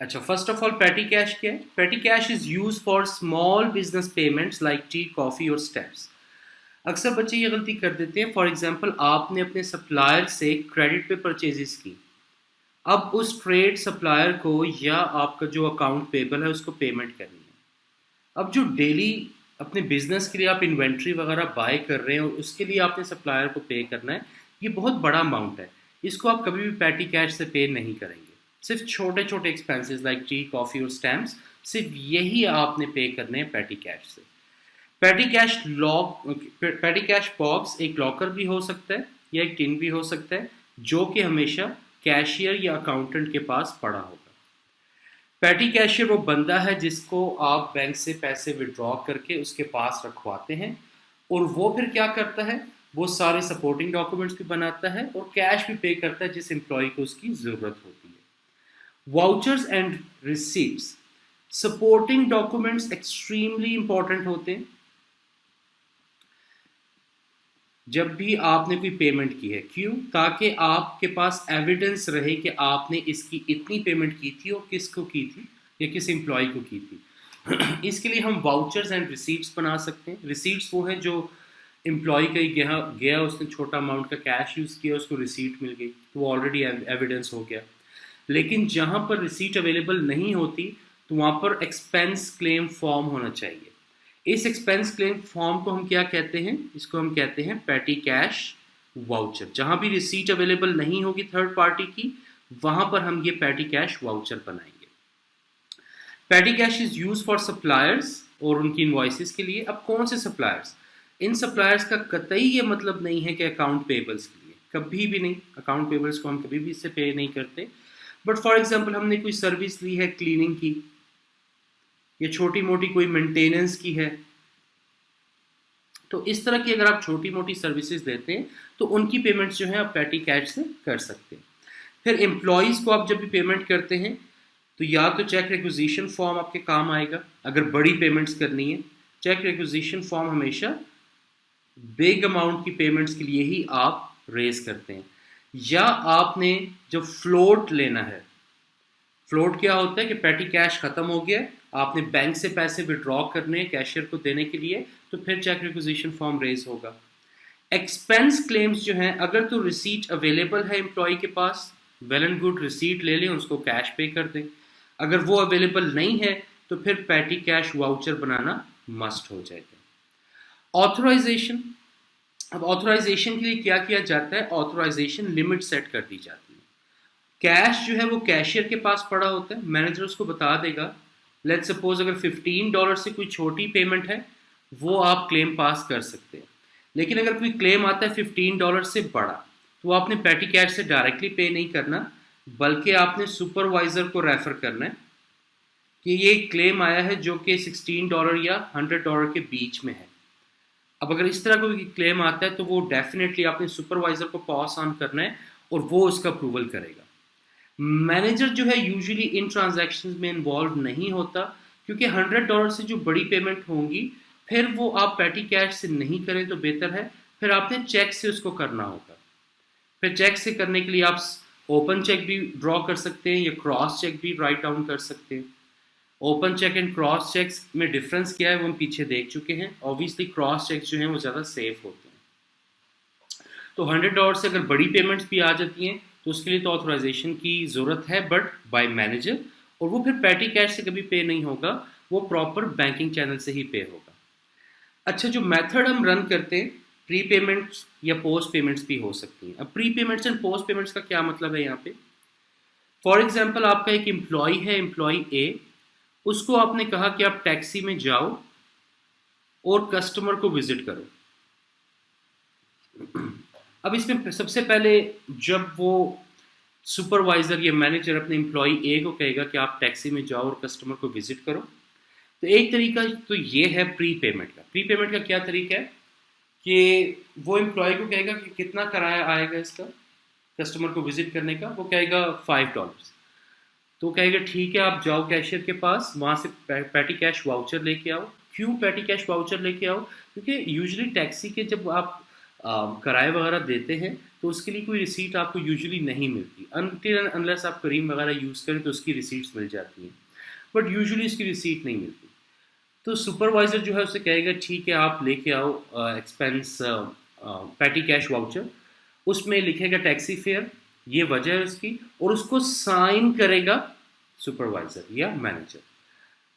अच्छा, first of all पेटी cash क्या है? Petty cash is use for small business payments like T, coffee और स्टेप्स। अक्सर बच्चे ये गलती कर देते हैं। फॉर एग्जांपल, आपने अपने सप्लायर से क्रेडिट पे परचेजेस की। अब उस ट्रेड सप्लायर को या आपका जो अकाउंट पेबल है उसको पेमेंट करनी है। अब जो डेली अपने बिजनेस के लिए आप इन्वेंट्री वगैरह बाय कर रहे हैं और उसके लिए आपने सप्लायर को पे करना है, ये बहुत बड़ा अमाउंट है। इसको आप कभी भी पेटी कैश से पे नहीं करेंगे। सिर्फ छोटे छोटे एक्सपेंसेस लाइक टी, कॉफ़ी और स्टैम्प्स, सिर्फ यही आपने पे करने हैं पेटी कैश से। पेटी कैश बॉक्स एक लॉकर भी हो सकता है या एक टिन भी हो सकता है, जो कि हमेशा कैशियर या अकाउंटेंट के पास पड़ा होगा। पेटी कैशियर वो बंदा है जिसको आप बैंक से पैसे विड्रॉ करके उसके पास रखवाते हैं, और वो फिर क्या करता है, वो सारे सपोर्टिंग डॉक्यूमेंट्स भी बनाता है और कैश भी पे करता है जिस एम्प्लॉय को उसकी ज़रूरत होती है। Vouchers and receipts, supporting documents extremely important होते हैं। जब भी आपने कोई पेमेंट की है, क्यों? ताकि आपके पास एविडेंस रहे कि आपने इसकी इतनी पेमेंट की थी और किसको की थी या किस एम्प्लॉय को की थी। इसके लिए हम वाउचर्स एंड रिसीट्स बना सकते हैं। रिसीट्स वो हैं जो एम्प्लॉय कहीं गया गया उसने छोटा अमाउंट का कैश यूज़ किया, उसको रिसीट मिल गई, तो वो ऑलरेडी एविडेंस हो गया। लेकिन जहाँ पर रिसीट अवेलेबल नहीं होती, तो वहाँ पर एक्सपेंस क्लेम फॉर्म होना चाहिए। इस एक्सपेंस क्लेम फॉर्म को हम क्या कहते हैं? इसको हम कहते हैं पेटी कैश वाउचर। जहाँ भी रिसीट अवेलेबल नहीं होगी थर्ड पार्टी की, वहाँ पर हम ये पेटी कैश वाउचर बनाएंगे। पेटी cash is use for suppliers और उनकी इनवॉइसेस के लिए। अब कौन से सप्लायर्स? इन सप्लायर्स का कतई ये मतलब नहीं है कि अकाउंट पेबल्स के लिए, कभी भी नहीं। अकाउंट पेबल्स को हम कभी भी इससे पे नहीं करते। बट फॉर एग्जाम्पल, हमने कोई सर्विस ली है क्लीनिंग की, या छोटी मोटी कोई मेंटेनेंस की है, तो इस तरह की अगर आप छोटी मोटी सर्विसेज देते हैं तो उनकी पेमेंट्स जो है आप पेटी कैश से कर सकते हैं। फिर एम्प्लॉयज़ को आप जब भी पेमेंट करते हैं तो या तो चेक रिक्विजिशन फॉर्म आपके काम आएगा। अगर बड़ी पेमेंट्स करनी है, चेक रिक्विजिशन फॉर्म हमेशा बिग अमाउंट की पेमेंट्स के लिए ही आप रेज करते हैं। या आपने जब फ्लोट लेना है, फ्लोट क्या होता है कि पेटी कैश खत्म हो गया, आपने बैंक से पैसे विड्रॉ करने हैं कैशियर को देने के लिए, तो फिर चेक रिक्विजिशन फॉर्म रेज होगा। एक्सपेंस क्लेम्स जो हैं, अगर तो रिसीट अवेलेबल है एम्प्लॉय के पास, वेल एंड गुड, रिसीट ले लें, उसको कैश पे कर दें। अगर वो अवेलेबल नहीं है तो फिर पेटी कैश वाउचर बनाना मस्ट हो जाएगा। ऑथराइजेशन। अब ऑथराइजेशन के लिए क्या किया जाता है? ऑथराइजेशन लिमिट सेट कर दी जाती है। कैश जो है वो कैशियर के पास पड़ा होता है, मैनेजर उसको बता देगा। लेट्स सपोज अगर $15 से कोई छोटी पेमेंट है, वो आप क्लेम पास कर सकते हैं। लेकिन अगर कोई क्लेम आता है $15 से बड़ा, तो आपने पेटी कैश से डायरेक्टली पे नहीं करना, बल्कि आपने सुपरवाइजर को रेफर करना है कि ये क्लेम आया है जो कि $16 या $100 के बीच में है। अब अगर इस तरह कोई क्लेम आता है तो वो डेफिनेटली आपने सुपरवाइजर को पास ऑन करना है और वो उसका अप्रूवल करेगा। मैनेजर जो है यूजुअली इन ट्रांजैक्शंस में इन्वॉल्व नहीं होता, क्योंकि $100 से जो बड़ी पेमेंट होंगी फिर वो आप पेटी कैश से नहीं करें तो बेहतर है, फिर आपने चेक से उसको करना होगा। फिर चेक से करने के लिए आप ओपन चेक भी ड्रॉ कर सकते हैं या क्रॉस चेक भी राइट डाउन कर सकते हैं। Open cheque and cross cheques में डिफरेंस क्या है वो हम पीछे देख चुके हैं। ऑब्वियसली क्रॉस चेक्स जो हैं वो ज़्यादा सेफ होते हैं। तो $100 से अगर बड़ी पेमेंट्स भी आ जाती हैं तो उसके लिए तो ऑथराइजेशन की ज़रूरत है, बट बाय मैनेजर, और वो फिर पेटी कैश से कभी पे नहीं होगा, वो प्रॉपर बैंकिंग चैनल से ही पे होगा। अच्छा, जो मेथड हम रन करते हैं, प्री पेमेंट्स या पोस्ट पेमेंट्स भी हो सकती हैं। अब pre payments and post payments का क्या मतलब है यहाँ पे? फॉर एग्जाम्पल, आपका एक एम्प्लॉय है, एम्प्लॉय ए, उसको आपने कहा कि आप टैक्सी में जाओ और कस्टमर को विजिट करो। अब इसमें सबसे पहले जब वो सुपरवाइजर या मैनेजर अपने एम्प्लॉय ए को कहेगा कि आप टैक्सी में जाओ और कस्टमर को विजिट करो, तो एक तरीका तो ये है प्री पेमेंट का। प्री पेमेंट का क्या तरीका है कि वो एम्प्लॉय को कहेगा कि कितना किराया आएगा इसका कस्टमर को विजिट करने का, वो कहेगा $5। तो कहेगा ठीक है, आप जाओ कैशियर के पास, वहाँ से पेटी कैश वाउचर लेके आओ। क्यों पेटी कैश वाउचर लेके आओ? क्योंकि यूजुअली टैक्सी के जब आप किराए वगैरह देते हैं तो उसके लिए कोई रिसीट आपको यूजुअली नहीं मिलती, अनटिल अनलेस आप करीम वगैरह यूज़ करें तो उसकी रिसीट्स मिल जाती हैं, बट यूजुअली इसकी रिसीट नहीं मिलती। तो सुपरवाइज़र जो है उसे कहेगा ठीक है आप लेके आओ एक्सपेंस पैटी कैश वाउचर, उसमें लिखेगा टैक्सी फेयर, ये वजह है उसकी, और उसको साइन करेगा सुपरवाइज़र या मैनेजर।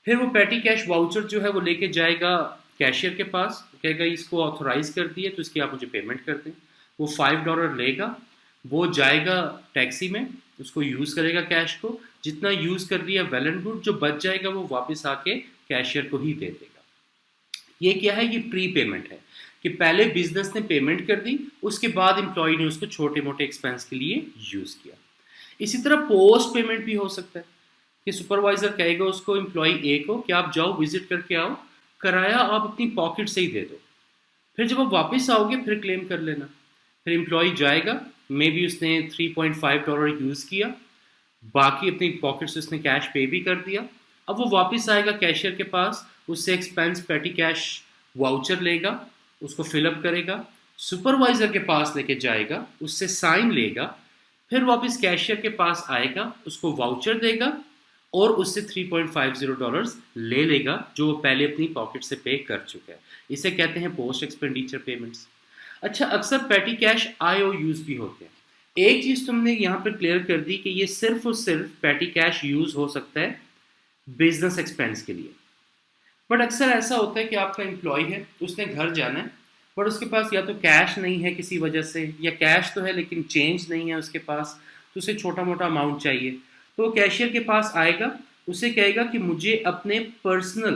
फिर वो पैटी कैश वाउचर जो है वो लेके जाएगा कैशियर के पास, कहेगा इसको ऑथोराइज कर दिए तो इसकी आप मुझे पेमेंट कर दें। वो $5 लेगा, वो जाएगा टैक्सी में, उसको यूज़ करेगा कैश को, जितना यूज़ कर लिया वेल एंड गुड, जो बच जाएगा वो वापस आके कैशियर को ही दे देगा। ये क्या है, ये प्री पेमेंट है कि पहले बिजनेस ने पेमेंट कर दी, उसके बाद एम्प्लॉय ने उसको छोटे मोटे एक्सपेंस के लिए यूज़ किया। इसी तरह पोस्ट पेमेंट भी हो सकता है कि सुपरवाइजर कहेगा उसको एम्प्लॉय ए को कि आप जाओ विजिट करके आओ, किराया आप अपनी पॉकेट से ही दे दो, फिर जब आप वापस आओगे फिर क्लेम कर लेना। फिर एम्प्लॉय जाएगा, मे बी उसने $3.5 यूज़ किया, बाकी अपनी पॉकेट से उसने कैश पे भी कर दिया। अब वो वापस आएगा कैशियर के पास, उससे एक्सपेंस पेटी कैश वाउचर लेगा, उसको फिलअप करेगा, सुपरवाइजर के पास लेके जाएगा, उससे साइन लेगा, फिर वापस कैशियर के पास आएगा, उसको वाउचर देगा और उससे $3.50 ले लेगा जो वो पहले अपनी पॉकेट से पे कर चुका है। इसे कहते हैं पोस्ट एक्सपेंडिचर पेमेंट्स। अच्छा, अक्सर पेटी कैश IOUs भी होते हैं। एक चीज़ तुमने यहाँ पर क्लियर कर दी कि ये सिर्फ और सिर्फ पेटी कैश यूज़ हो सकता है बिजनेस एक्सपेंस के लिए, बट अक्सर ऐसा होता है कि आपका एम्प्लॉय है, उसने घर जाना है, बट उसके पास या तो कैश नहीं है किसी वजह से, या कैश तो है लेकिन चेंज नहीं है उसके पास, तो उसे छोटा मोटा अमाउंट चाहिए। तो वो कैशियर के पास आएगा, उसे कहेगा कि मुझे अपने पर्सनल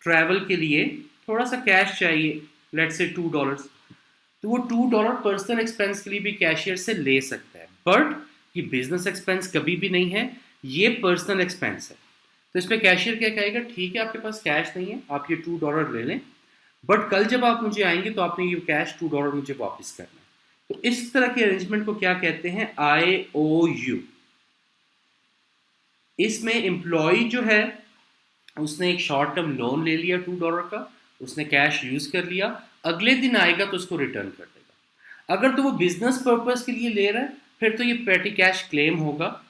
ट्रैवल के लिए थोड़ा सा कैश चाहिए, लेट्स से $2। तो वो $2 पर्सनल एक्सपेंस के लिए भी कैशियर से ले सकता है, बट ये बिजनेस एक्सपेंस कभी भी नहीं है, ये पर्सनल एक्सपेंस है। तो इसमें कैशियर क्या कहेगा, ठीक है आपके पास कैश नहीं है, आप ये $2 ले लें, बट कल जब आप मुझे आएंगे तो आपने ये कैश $2 मुझे वापस करना है। तो इस तरह के अरेंजमेंट को क्या कहते हैं, IOU। इसमें एम्प्लॉय जो है उसने एक शॉर्ट टर्म लोन ले लिया $2 का, उसने कैश यूज कर लिया, अगले दिन आएगा तो उसको रिटर्न कर देगा। अगर तो वो बिजनेस पर्पस के लिए ले रहा है फिर तो ये पेटी कैश क्लेम होगा,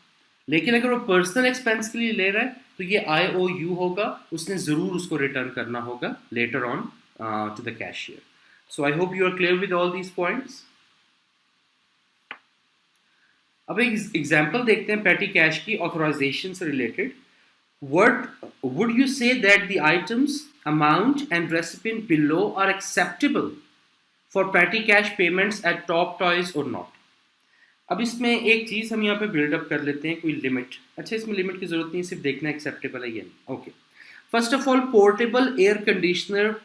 लेकिन अगर वो पर्सनल एक्सपेंस के लिए ले रहा है तो ये IOU होगा, उसने ज़रूर उसको रिटर्न करना होगा later on to the cashier. So I hope you are clear with all these points. अब एक एग्जाम्पल देखते हैं पेटी कैश की ऑथराइजेशन से related. Would you say that the items amount and recipient below are acceptable for petty cash payments at Top Toys or not. अब इसमें एक चीज़ हम यहाँ पे बिल्डअप कर लेते हैं, कोई लिमिट। अच्छा, इसमें लिमिट की जरूरत नहीं, सिर्फ देखना एक्सेप्टेबल है या नहीं। Okay, first of all portable air conditioner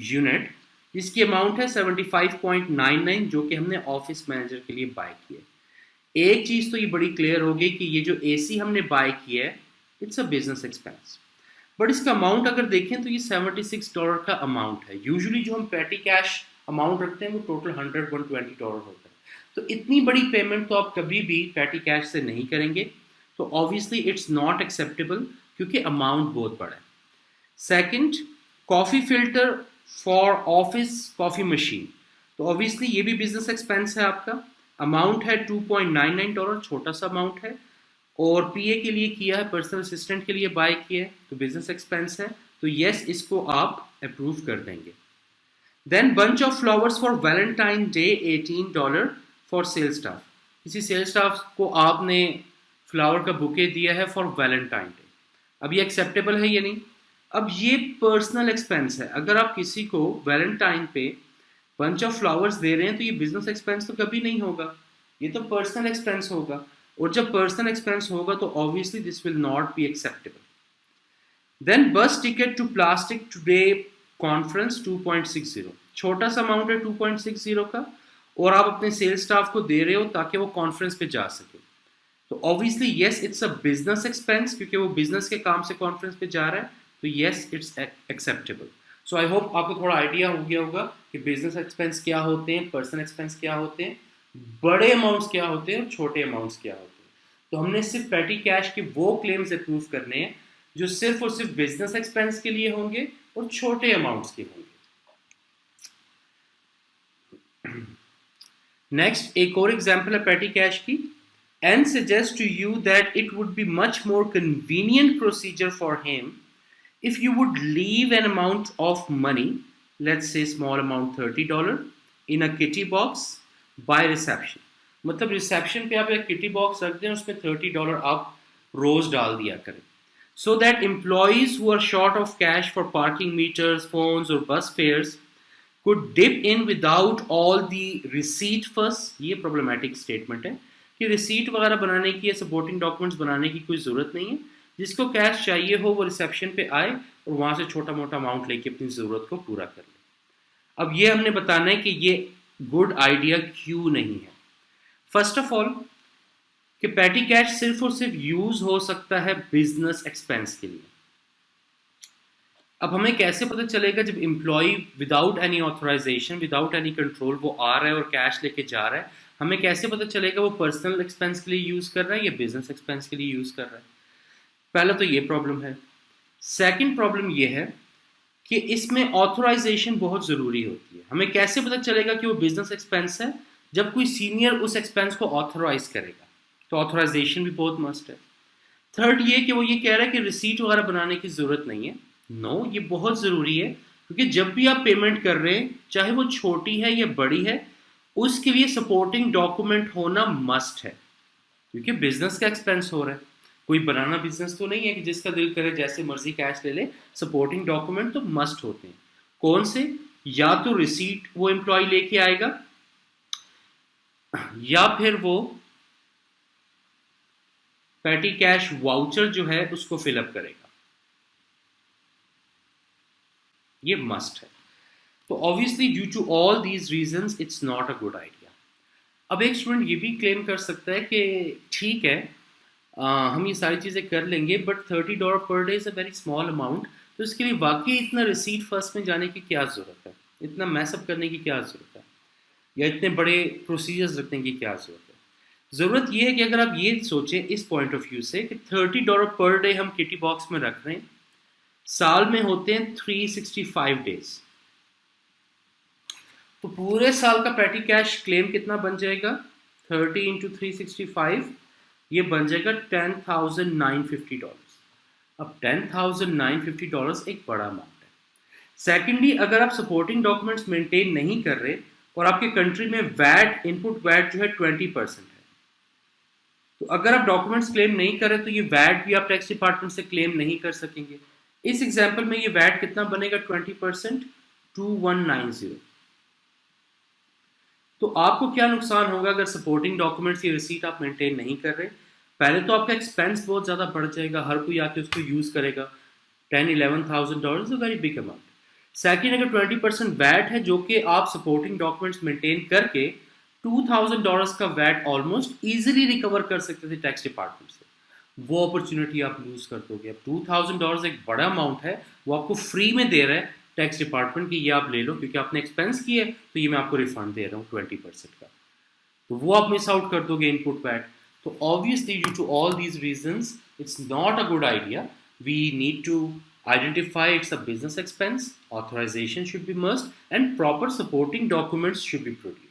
unit जिसकी अमाउंट है 75.99 जो कि हमने ऑफिस मैनेजर के लिए बाय किया। एक चीज़ तो ये बड़ी क्लियर होगी कि ये जो AC हमने बाय किया है it's a business expense, but इसका अमाउंट अगर देखें तो ये $76 का अमाउंट है। यूजुअली जो हम पेटी कैश अमाउंट रखते हैं वो टोटल $120 होता है, तो इतनी बड़ी पेमेंट तो आप कभी भी पेटी कैश से नहीं करेंगे, तो ऑब्वियसली इट्स नॉट एक्सेप्टेबल क्योंकि अमाउंट बहुत बड़ा है। Second, coffee filter for office coffee machine, तो ऑब्वियसली ये भी बिजनेस एक्सपेंस है आपका, अमाउंट है $2.99, छोटा सा अमाउंट है, और PA के लिए किया है, पर्सनल असिस्टेंट के लिए बाय किया है, तो बिजनेस एक्सपेंस है, तो यस इसको आप अप्रूव कर देंगे। Then bunch of flowers for Valentine day $18 for sale staff, किसी सेल स्टाफ को आपने फ्लावर का बुके दिया है फॉर वैलेंटाइन डे, अब ये एक्सेप्टेबल है या नहीं। अब ये पर्सनल एक्सपेंस है, अगर आप किसी को वैलेंटाइन पे बंच ऑफ फ्लावर्स दे रहे हैं तो ये बिजनेस एक्सपेंस तो कभी नहीं होगा, ये तो पर्सनल एक्सपेंस होगा, और जब पर्सनल एक्सपेंस होगा तो obviously this will not be acceptable. Then bus ticket to Plastic Today conference 2.60, छोटा सा अमाउंट है 2.60 का, और आप अपने सेल्स स्टाफ को दे रहे हो ताकि वो कॉन्फ्रेंस पे जा सके, तो obviously yes it's a business expense क्योंकि वो बिजनेस के काम से कॉन्फ्रेंस पे जा रहा है, तो yes it's acceptable. So I hope आपको थोड़ा आइडिया हो गया होगा कि बिजनेस एक्सपेंस क्या होते हैं, पर्सनल एक्सपेंस क्या होते हैं, बड़े अमाउंट्स क्या होते हैं और छोटे अमाउंट्स क्या होते हैं। तो हमने सिर्फ पेटी कैश के वो क्लेम्स अप्रूव करने हैं जो सिर्फ और सिर्फ बिजनेस एक्सपेंस के लिए होंगे और छोटे अमाउंट्स के होंगे। नेक्स्ट एक और एग्जाम्पल है पेटी कैश की. And suggest to you that it would be much more convenient procedure for him if you would leave an amount of money, let's say small amount $30 in a kitty box by reception. मतलब reception पे आप एक kitty box रख दें, उसमें $30 आप रोज डाल दिया करें, so that employees who are short of cash for parking meters, phones or bus fares could dip in without all the receipt first. ये problematic statement है कि रिसीट वगैरह बनाने की या सपोर्टिंग डॉक्यूमेंट्स बनाने की कोई ज़रूरत नहीं है. जिसको कैश चाहिए हो वो रिसेप्शन पे आए और वहाँ से छोटा मोटा अमाउंट लेके अपनी ज़रूरत को पूरा कर ले. अब ये हमने बताना है कि ये गुड आइडिया क्यों नहीं है. फर्स्ट ऑफ ऑल कि पेटी कैश सिर्फ और सिर्फ यूज़ हो सकता है बिजनेस एक्सपेंस के लिए. अब हमें कैसे पता चलेगा जब employ without any authorisation, without any control वो आ रहा है और कैश लेके जा रहा है, हमें कैसे पता चलेगा वो पर्सनल एक्सपेंस के लिए यूज़ कर रहा है या बिजनेस एक्सपेंस के लिए यूज़ कर रहा है. पहला तो ये प्रॉब्लम है. सेकंड प्रॉब्लम ये है कि इसमें ऑथराइजेशन बहुत ज़रूरी होती है. हमें कैसे पता चलेगा कि वो बिजनेस एक्सपेंस है? जब कोई सीनियर उस एक्सपेंस को ऑथराइज करेगा, तो ऑथराइजेशन भी बहुत मस्ट है. थर्ड ये कि वो ये कह रहा है कि रिसीट वगैरह बनाने की ज़रूरत नहीं है. नो, ये बहुत ज़रूरी है, क्योंकि जब भी आप पेमेंट कर रहे हैं, चाहे वो छोटी है या बड़ी है, उसके लिए सपोर्टिंग डॉक्यूमेंट होना मस्ट है, क्योंकि बिजनेस का एक्सपेंस हो रहा है. कोई बनाना बिजनेस तो नहीं है कि जिसका दिल करे जैसे मर्जी कैश ले ले. सपोर्टिंग डॉक्यूमेंट तो मस्ट होते हैं. कौन से? या तो रिसीट वो एम्प्लॉय लेके आएगा, या फिर वो पेटी कैश वाउचर जो है उसको फिलअप करेगा. ये मस्ट है. तो obviously due to all these reasons it's not a good idea. अब एक स्टूडेंट ये भी क्लेम कर सकता है कि ठीक है, हम ये सारी चीज़ें कर लेंगे, but $30 per day is a very small amount, तो इसके लिए वाकई इतना रिसीट फर्स्ट में जाने की क्या ज़रूरत है, इतना मैसअप करने की क्या ज़रूरत है, या इतने बड़े प्रोसीजर्स रखने की क्या ज़रूरत है. ज़रूरत ये है कि अगर आप ये सोचें इस पॉइंट ऑफ व्यू से कि $30 पर डे हम किटी बॉक्स में रख रहे हैं, साल में होते हैं 365 डेज, तो पूरे साल का पेटी कैश क्लेम कितना बन जाएगा? 30 इंटू 365, ये बन जाएगा $10,950. अब $10,950 एक बड़ा अमाउंट है. सेकेंडली, अगर आप सपोर्टिंग डॉक्यूमेंट्स मेंटेन नहीं कर रहे और आपके कंट्री में वैट, इनपुट वैट जो है 20% है, तो अगर आप डॉक्यूमेंट्स क्लेम नहीं कर रहे तो ये वैट भी आप टैक्स डिपार्टमेंट से क्लेम नहीं कर सकेंगे. इस एग्जाम्पल में ये वैट कितना बनेगा? 20%, 2190. तो आपको क्या नुकसान होगा अगर सपोर्टिंग डॉक्यूमेंट्स की रिसीट आप मेंटेन नहीं कर रहे? पहले तो आपका एक्सपेंस बहुत ज़्यादा बढ़ जाएगा, हर कोई आके उसको यूज़ करेगा. $10,000-11,000 is a very big amount. Second, अगर 20% वैट है जो कि आप सपोर्टिंग डॉक्यूमेंट्स मेंटेन करके $2,000 का वैट ऑलमोस्ट ईजिली रिकवर कर सकते थे टैक्स डिपार्टमेंट से, वो अपॉर्चुनिटी आप लूज कर दोगे. अब $2,000 एक बड़ा अमाउंट है, वो आपको फ्री में दे रहा है टैक्स डिपार्टमेंट की, ये आप ले लो क्योंकि आपने एक्सपेंस किया है, तो ये मैं आपको रिफंड दे रहा हूँ 20% का, तो वो आप मिस आउट कर दोगे इनपुट वैट. तो obviously due to all these reasons it's not a good idea. We need to identify it's a business expense, authorization should be must, and proper supporting documents should be produced.